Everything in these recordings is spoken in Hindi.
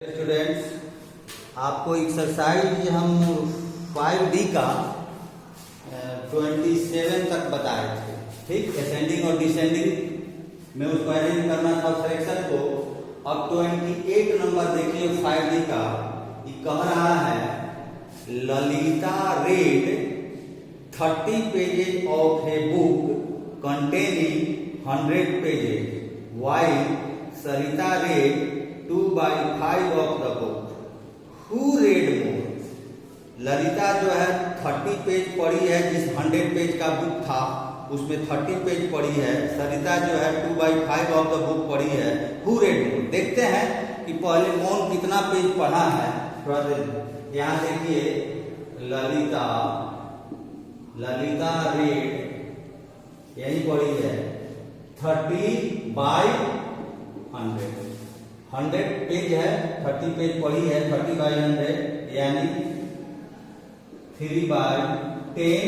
स्टूडेंट्स, आपको एक्सरसाइज हम 5D का 27 तक बताए थे। ठीक, असेंडिंग और डिसेंडिंग में उसको अरेंज करना था फ्रैक्शन को। अब 28 नंबर देखिए 5D का, ये कह रहा है Lalita read 30 pages of a book containing 100 pages while Sarita read 2/5 of the book. Who read more? Lalita जो है 30 पेज पढ़ी है, जिस 100 पेज का बुक था उसमें 30 पेज पढ़ी है। सरिता जो है 2/5 ऑफ द बुक पढ़ी है। Who read more? देखते हैं कि पहले कौन कितना पेज पढ़ा है। थोड़ा देर यहाँ देखिए, ललिता read यही पढ़ी है 30/100। 100 पेज है, 30 पेज पढ़ी है, 30/100 यानी 3/10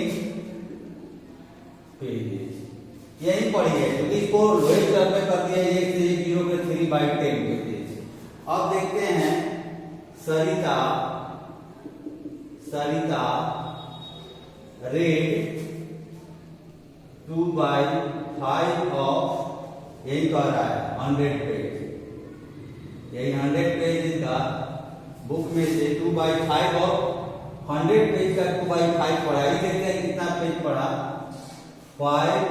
पेजेस यही पढ़ी है। क्योंकि इसको लोएस्ट टर्म में कर दिया 1 से 0 के 3/10 पेजेस। अब देखते हैं सरिता read 2/5 ऑफ, यही कह रहा है 100 पेज। यही 100 पेज का बुक में से 2/5 और 100 पेज का 2/5 पढ़ा। ये देखते हैं कितना पेज पढ़ा, 5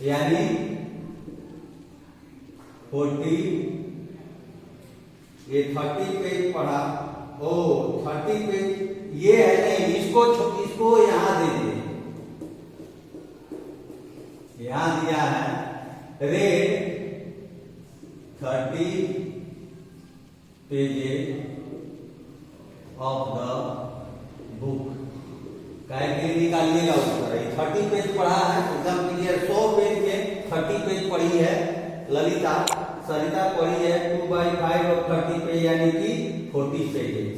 यानी 40। ये 30 पेज पढ़ा। ओ 30 पेज ये है नहीं, इसको यहां दे दिए, यहां दिया है red 30 pages of the book. कैसे निकालिएगा उत्तर। 30 पेज पढ़ा है, एकदम क्लियर। 100 पेज में 30 पेज पढ़ी है ललिता, सरिता पढ़ी है 2/5 और 30 पेज यानी कि 40 पेजेज।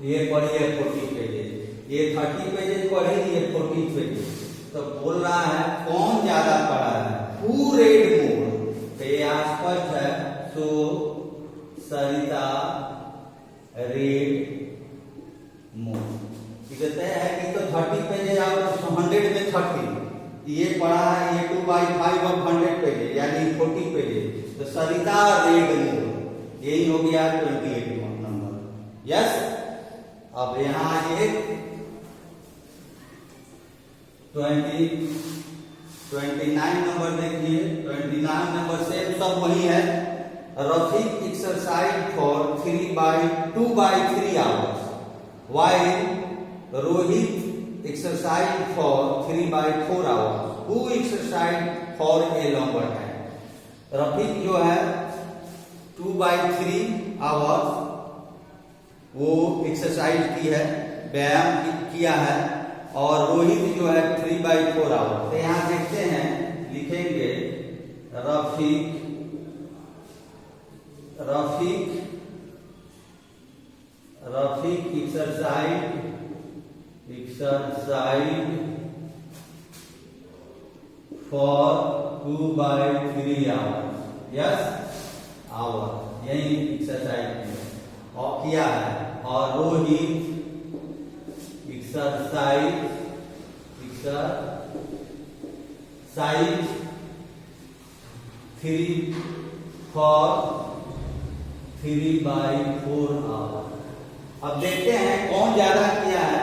ये पढ़ी है 40 पेजेज, ये 30 पेजेज पढ़ी, ये 40 पेजेज। तो बोल रहा है कौन ज्यादा पढ़ा है। Who read more? ये स्पष्ट है। सो सरिता read more। कहते हैं कि तो 30 पेज और 100 में 30 ये पढ़ा है, ये 2/5 of 100 पेज यानी 40 पेज। तो सरिता read more, यही हो गया 28 नंबर। यस। अब यहाँ आइए 29 नंबर देखिए। 29 नंबर से सब वही है। Rafiq exercise for 2/3 hours while Rohit exercise for 3/4 hours. Who exercise for a longer time? Rafiq जो है 2/3 आवर्स वो एक्सरसाइज की है, व्यायाम किया है, और रोहित जो है 3/4 आवर्स। तो यहां देखते हैं, लिखेंगे Rafiq exercise for 2/3 hours. Yes, आवर यही एक्सरसाइज और किया है। और रोहित एक्सरसाइज फॉर 3/4 आवर। अब देखते हैं कौन ज्यादा किया है।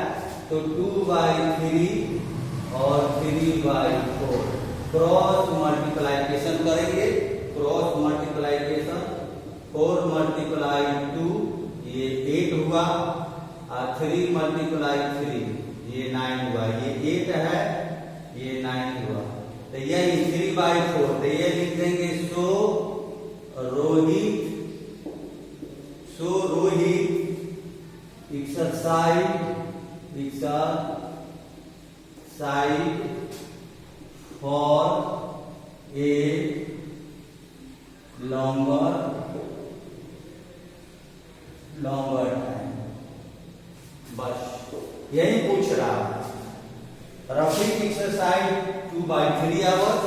तो 2/3 और 3/4 क्रॉस मल्टीप्लाइकेशन करेंगे। क्रॉस मल्टीप्लाइकेशन 4 × 2 ये 8 हुआ, और 3 × 3 ये 9 हुआ। ये 8 है, ये 9 हुआ। तो यही 3/4। तो ये लिख देंगे so Rohit exercise for a longer time. बस यही पूछ रहा है। Rafiq exercise 2/3 hours,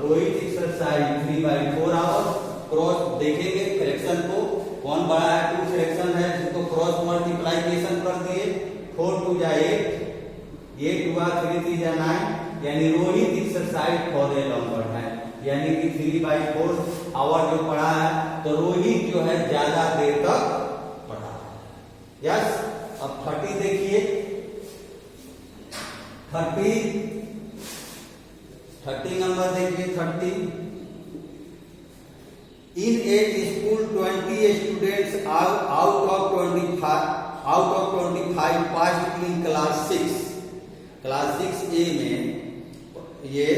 Rohit exercise 3/4 hours, cross देखेंगे फ्रैक्शन को, कौन बड़ा है, 2 फ्रैक्शन है जिसको क्रॉस मल्टीप्लाइकेशन कर दिए, 4 2 जा 8 हुआ, 3 3 जा 9, यानी Rohit exercise for a longer time, यानी कि 3/4 आवर जो पढ़ा है, तो रोहित जो है ज्यादा देर तक पढ़ा है। यस, अब 30 देखिए, 30 नंबर देखिए, 30 in a school 20 students out of 25 pass in class 6 A में ये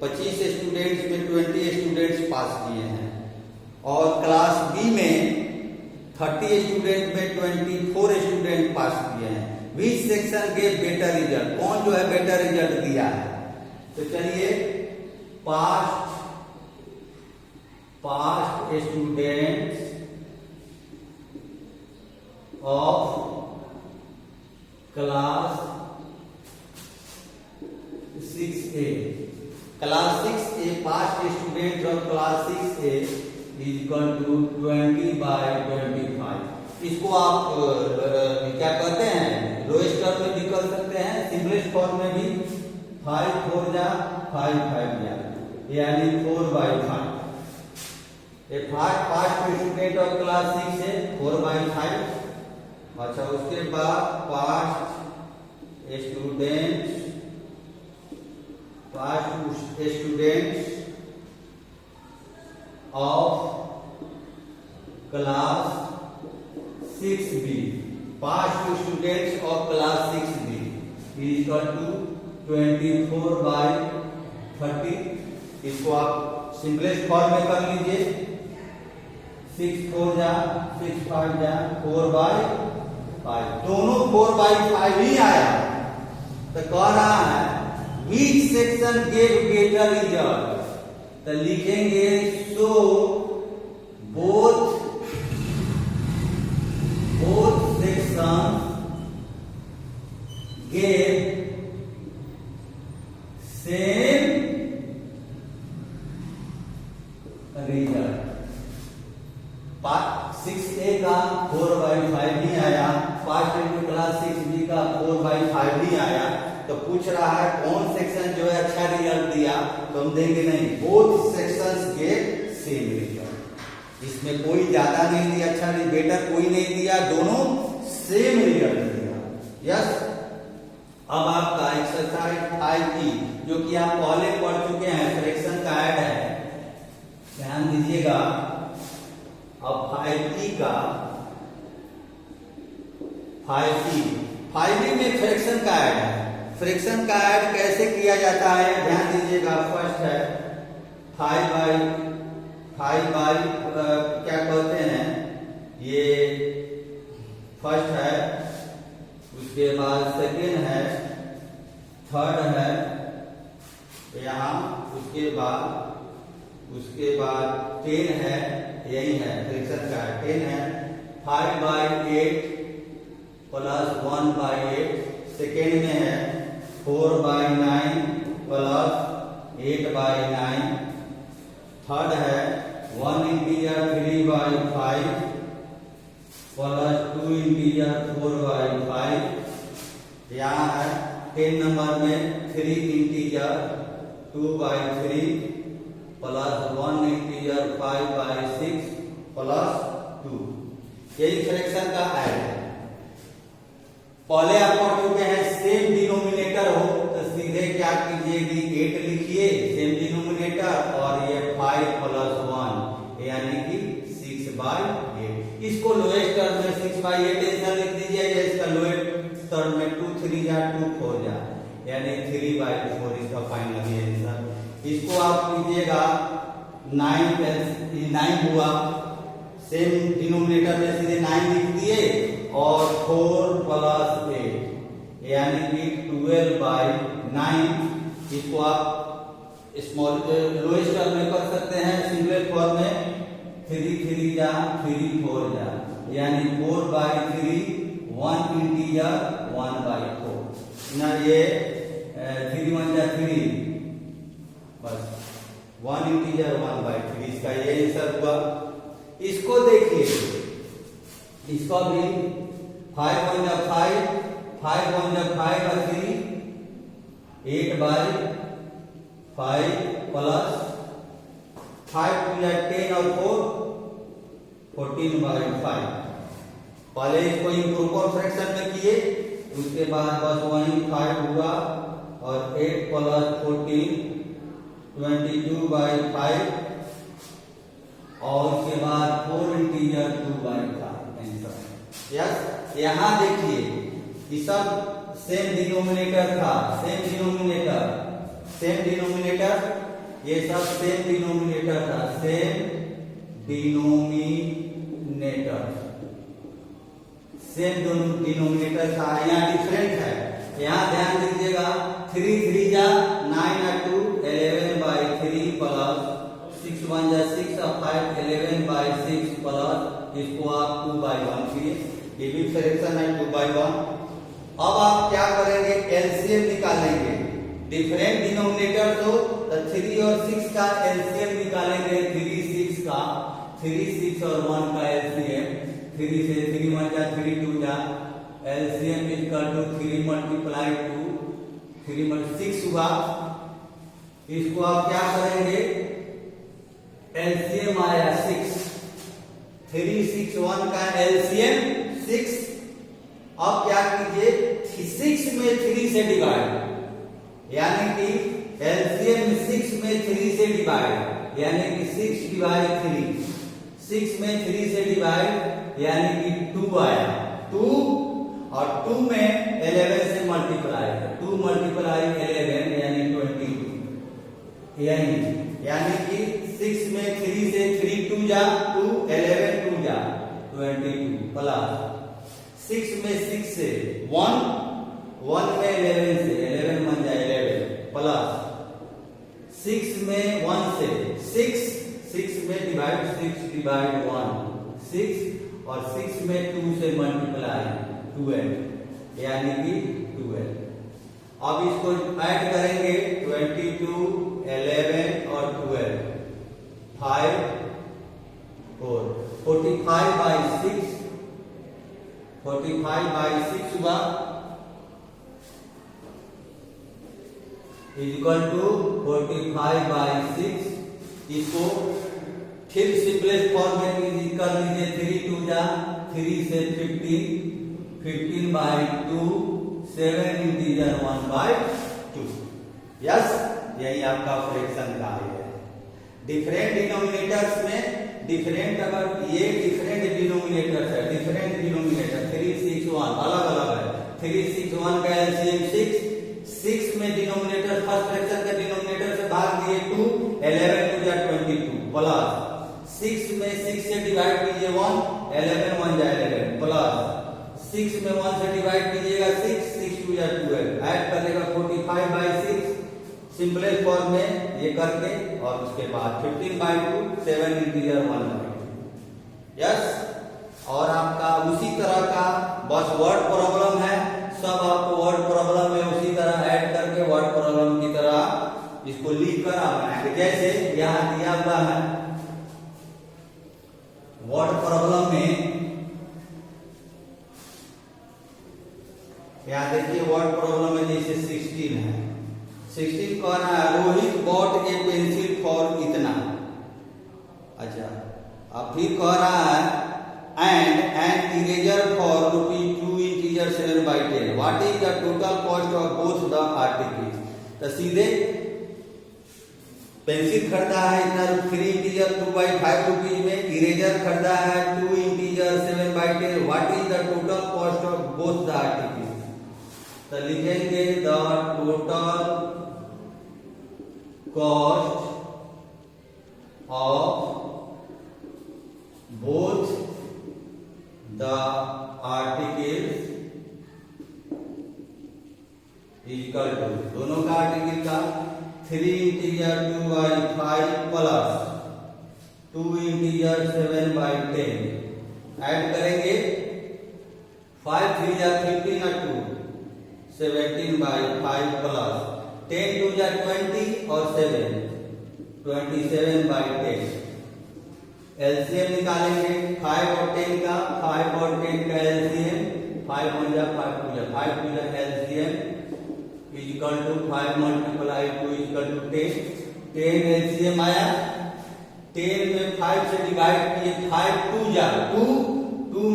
25 स्टूडेंट्स में 20 स्टूडेंट्स पास किए हैं, और क्लास बी में 30 स्टूडेंट में 24 स्टूडेंट पास किए हैं। विच सेक्शन के बेटर रिजल्ट, कौन जो है बेटर रिजल्ट दिया है? तो चलिए, past students of class 6A, class 6A past students of class 6A is equal to 20/25। इसको आप क्या कहते हैं, लोएस्ट टर्म में भी कर सकते हैं, सिंपलेस्ट फॉर्म में भी, 5 4 जा 5 5 जा, यानी 4/5। ये पास्ट स्टूडेंट ऑफ क्लास 6 है 4/5। अच्छा, उसके बाद past students of class 6B, past students of class 6B is equal to 24/30। इसको आप सिंपलेस्ट फॉर्म में कर लीजिए, 6 4 जा 6 5 जा 4/5, दोनों 4/5 ही आया। तो कह रहा है which section gave better result, तो लिखेंगे so both sections gave same result। 6A का 4/5 ही आया, पास्ट क्लास 6B का 4/5 ही आया। तो पूछ रहा है कौन सेक्शन जो है अच्छा रिजल्ट दिया, तो हम देंगे नहीं, बोथ सेक्शंस के सेम रिजल्ट। इसमें कोई ज्यादा नहीं दिया अच्छा, नहीं बेटर कोई नहीं दिया, दोनों सेम रिजल्ट दिया। यस, अब आपका एक्सरसाइज 5E जो कि आप पहले पढ़ चुके हैं, फ्रैक्शन का ऐड है, ध्यान दीजिएगा। अब 5E का 5E में फ्रैक्शन का ऐड है। फ्रैक्शन का ऐड कैसे किया जाता है, ध्यान दीजिएगा। फर्स्ट है 5 बाई क्या कहते हैं, ये फर्स्ट है, उसके बाद सेकेंड है, थर्ड है यहाँ, उसके बाद 10 है, यही है फ्रैक्शन का 10 है। 5/8 प्लस 1/8, सेकेंड में है 4/9 प्लस 8/9, थर्ड है 1 इंटीजर 3/5 प्लस 2 इंटीजर 4/5, यहाँ है 10 नंबर में 3 इंटीजर 2/3 प्लस 1 इंटीजर 5/6 प्लस 2, यही फ्रैक्शन का ऐड है। पहले आप पढ़ चुके हैं, सेम डिनोमिनेटर हो तो सीधे क्या कीजिएगी, 8 लिखिए सेम डिनोमिनेटर, और ये 5 प्लस 1 यानी कि 6/8। इसको लोएस्ट टर्म में 6/8 ऐसा लिख दीजिएगा, इसका लोएस्ट टर्म में 2 3 जा 2 4 जा, यानी 3/4 इसका फाइनल आंसर। इसको आप कीजिएगा 9 हुआ, सेम डिनोमिनेटर में सीधे 9 लिख दिए, और 4 प्लस 8 यानी कि 12/9। इसको आप स्मॉल लोएस्ट टर्म में कर सकते हैं, सिंगल फॉर्म में 3 3 जा 3 4 जा, यानी 4/3 1 इंटीजर 1/4 ना, ये 3 1 जा 3, बस 1 इंटीजर 1/3 इसका ये आंसर हुआ। इसको देखिए, इसको भी 5 1 जा 5, 5 1 जा 5 और 3, 8 बाई 5 प्लस 5 2 जा 10 और 4, 14 बाई 5। पहले इसको इम्प्रोपर फ्रैक्शन में किए, उसके बाद बस वही 5 हुआ और 8 प्लस 14 22 बाई 5 और उसके बाद 4 इंटीजर 2 बाई 5 आंसर। यस, यहाँ देखिए ये सब सेम डिनोमिनेटर था, सेम डिनोमिनेटर, सेम डिनोमिनेटर, ये सब सेम डिनोमिनेटर था, सेम डिनोमिनेटर, सेम डिनोमिनेटर था। यहाँ डिफरेंट है, यहाँ ध्यान दीजिएगा 3 3 जा 9 और 2 11 बाई 3 प्लस 6 1 जा 6 और 5 11 बाई 6 प्लस इसको आप 2 बाई 1 किए, ये भी फ्रैक्शन है 2 बाई 1। अब आप क्या करेंगे, एलसीएम निकालेंगे। डिफरेंट डिनोमिनेटर तो 3 और 6 का एलसीएम निकालेंगे, 3 6 का, 3 6 और 1 का एलसीएम, 3 से 3 1 जा 3 2 जा, एलसीएम इक्वल टू 3 मल्टीप्लाई 2 3 6 हुआ। इसको आप क्या करेंगे, एलसीएम आया 6, 3 6 1 का एलसीएम 6। अब क्या कीजिए, 6 में 3 से डिवाइड, यानी कि एलसीएम 6 में 3 से डिवाइड, यानी कि 6 डिवाइड 3, 6 में 3 से डिवाइड यानी कि 2 आया, 2 और 2 में 11 से मल्टीप्लाई, 2 मल्टीप्लाई 11 यानी 22, यानी कि 6 में 3 से 3 2 जा 2, 11 2 जा 22 प्लस 6 में 6 से 1, 1 में 11 से 11 बन जाए 11 प्लस 6 में 1 से 6, 6 में डिवाइड 6 डिवाइड 1 6 और 6 में 2 से मल्टीप्लाई 12 यानी कि 12। अब इसको ऐड करेंगे 22 11 और 12 5 4 45 बाई 6, 45 बाई 6 हुआ इक्वल टू 45 बाई 6। इसको फिर सिंपलेस्ट फॉर्म में कर लीजिए, 3 2 जा 3 से 15, 15 बाई 2 7 इंटीजर 1 बाई 2। यस, यही आपका फ्रैक्शन का है। डिफरेंट डिनोमिनेटर्स में डिफरेंट, अगर ये डिफरेंट डिनोमिनेटर्स है, डिफरेंट डिनोमिनेटर 3 6 1 अलग अलग है, 3 6 1 का एलसीएम 6 में डिनोमिनेटर फर्स्ट फ्रैक्शन के डिनोमिनेटर से भाग दिए 2, 11 2 जा 22 प्लस 6 में 6 से डिवाइड कीजिए 1, 11 1 जा 11 प्लस 6 में 1 से डिवाइड कीजिएगा 6, 6 2 जा 12, ऐड करेगा 45 बाई 6 सिंपलेस्ट फॉर्म में ये करके, और उसके बाद 15 बाई 2 7 इंटीजर 1 बाई 2। यस, और आपका उसी तरह का बस वर्ड प्रॉब्लम है, सब आपको वर्ड प्रॉब्लम में उसी तरह ऐड करके वर्ड प्रॉब्लम की तरह इसको लिख कर आप बनाएंगे। जैसे यहां दिया हुआ है वर्ड प्रॉब्लम में, यहां देखिए वर्ड प्रॉब्लम में जैसे 16 है, 16 कह रहा है Rohit bot A pencil for इतना। अच्छा, अब फिर कह रहा है and an eraser for ₹2 integer 7 by 10, what is the total cost of both the articles. तो सीधे पेंसिल खरीदा है इतना 3 इंटीजर 2 बाई 5 रुपीज में, इरेजर खरीदा है 2 integer 7 by 10, what is the total cost of both the articles. तो लिखेंगे the total cost of both the articles equal to, दोनों का आर्टिकल का 3 integer 2 by 5 plus 2 integer 7 by 10 add करेंगे 5 3 जा 15 और 2 17 बाई 5 प्लस 10 2 जा 20 और 7 27 बाई 10 एलसीएम निकालेंगे 5 और 10 का, 5 और 10 का एलसीएम, 5 1 जा 5 2 जा 5 2 जा LCM is equal to 5 multiply 2 is equal to 10। 10 LCM आया, 10 में 5 से डिवाइड किए, 5 2 जा 2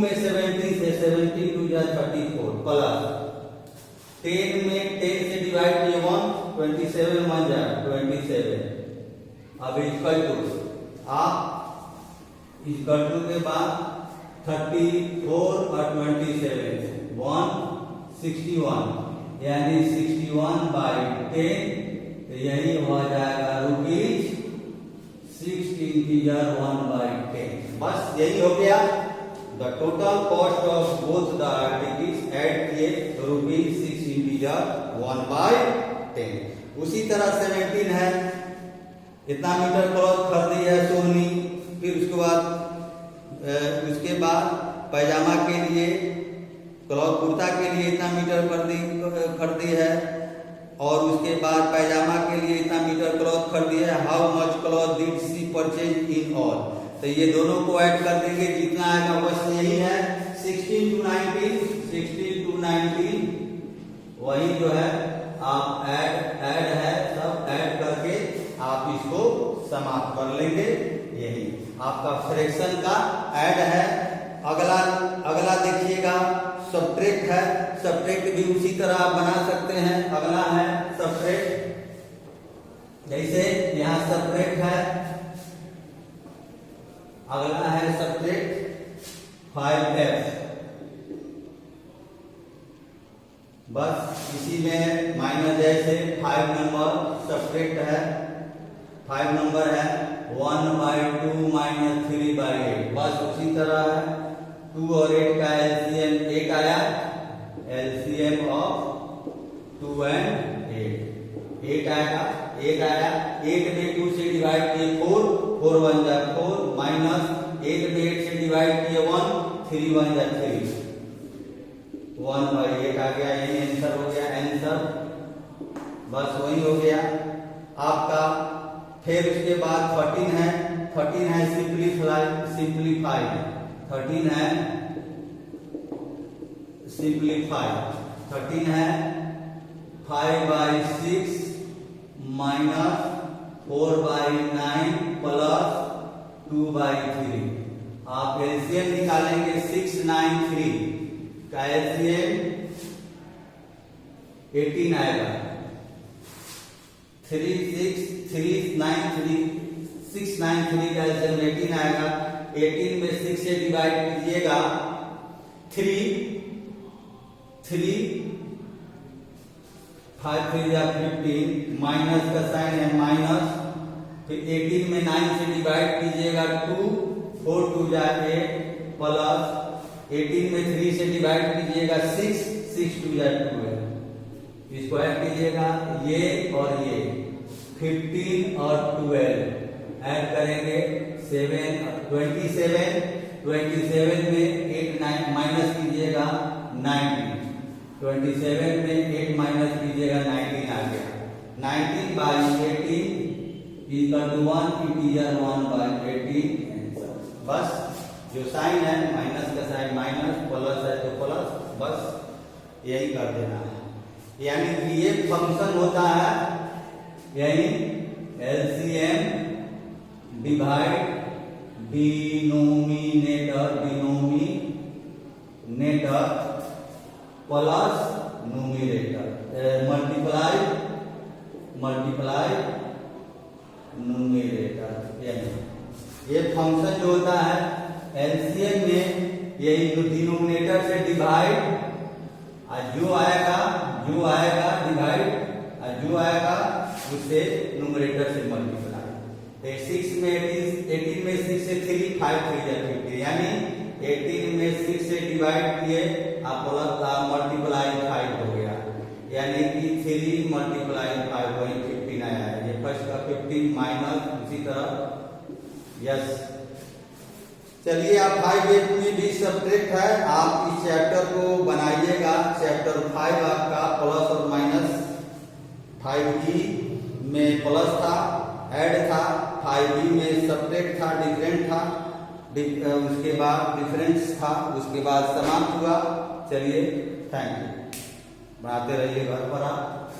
में 17 से 17 2 जा 34 प्लस 10 में 10 से डिवाइड किए 1, 27 1 जा 27। अब इक्वल टू आप इक्वल टू के बाद 34 और 27 161 यानी 61 बाई 10, तो यही हो जाएगा रुपीज 16 1 बाई 10। बस यही हो गया। The total cost of both the articles add किए तो रुपीज 6 1 बाई 10। उसी तरह 17 है, इतना मीटर क्लॉथ खरीदी है सोहनी, फिर उसके बाद पैजामा के लिए क्लॉथ कुर्ता के लिए इतना मीटर खरीदी है, और उसके बाद पैजामा के लिए इतना मीटर क्लॉथ खरीदी है। How much cloth did she purchase in all, तो ये दोनों को ऐड कर देंगे, जितना आएगा बस यही है 16 to 19 वही जो है आप ऐड है सब ऐड करके आप इसको समाप्त कर लेंगे। यही आपका फ्रैक्शन का ऐड है। अगला देखिएगा सब्ट्रैक्ट है। सब्ट्रैक्ट भी उसी तरह आप बना सकते हैं। अगला है सब्ट्रैक्ट, जैसे यहाँ सब्ट्रैक्ट है, अगला है सब्ट्रैक्ट 5f। बस इसी में माइनस, जैसे 5 नंबर सब्ट्रैक्ट है, 5 नंबर है 1/2 माइनस 3/8। बस उसी तरह है 2 और 8 का एलसीएम 8 आया, एलसीएम ऑफ 2 and 8 आएगा, 8 आया। 8 में 2 से डिवाइड किए 4 1 जा 4 माइनस 8 में 8 से डिवाइड किए 1 3 1 जा 3 1/8 आ गया। यही आंसर हो गया, आंसर बस वही हो गया आपका। फिर उसके बाद 13 है, 13 है सिंप्लीफाई 13 है सिंप्लीफाई 13 है 5/6 माइनस 4/9 प्लस 2/3। आप एलसीएम निकालेंगे 693 का एलसीएम 18 आएगा, 693 का एलसीएम 18 आएगा। 18 में 6 से डिवाइड कीजिएगा 3 5 3 या 15 माइनस का साइन है माइनस, फिर 18 में 9 से डिवाइड कीजिएगा 2 4 2 जा 8 प्लस 18 में 3 से डिवाइड कीजिएगा 6 6 2 जा 12। इसको ऐड कीजिएगा ये और ये 15 और 12 ऐड करेंगे 27 में 8 9 माइनस कीजिएगा 19, 27 में 8 माइनस कीजिएगा 19 आ गया। 19/18 इक्वल टू 1/18। बस जो साइन है माइनस का साइन माइनस, प्लस है तो प्लस, बस यही कर देना है। यानी कि ये फंक्शन होता है यही LCM divide denominator plus numerator multiply numerator. ये फंक्शन जो होता है एलसीएम में यही डिनोमिनेटर से डिवाइड, जो आएगा डिवाइड, जो आएगा उससे न्यूमरेटर से मल्टीप्लाई। 6 में 18 में 6 से 3 5 3 जा 50, यानी 18 में 6 से डिवाइड किए आप प्लस मल्टीप्लाई 5 हो गया, यानी कि 3 मल्टीप्लाई 5 वही 15 आया है। ये फर्स्ट का 15 माइनस उसी तरह यस। चलिए आप 5 में भी सब्ट्रैक्ट है, आप इस चैप्टर को बनाइएगा। चैप्टर 5 आपका प्लस और माइनस 5b में प्लस था, ऐड था, 5b में सब्ट्रैक्ट था, डिफरेंट था। उसके बाद डिफरेंस था, उसके बाद समाप्त हुआ। चलिए थैंक यू, बनाते रहिए घर पर आप।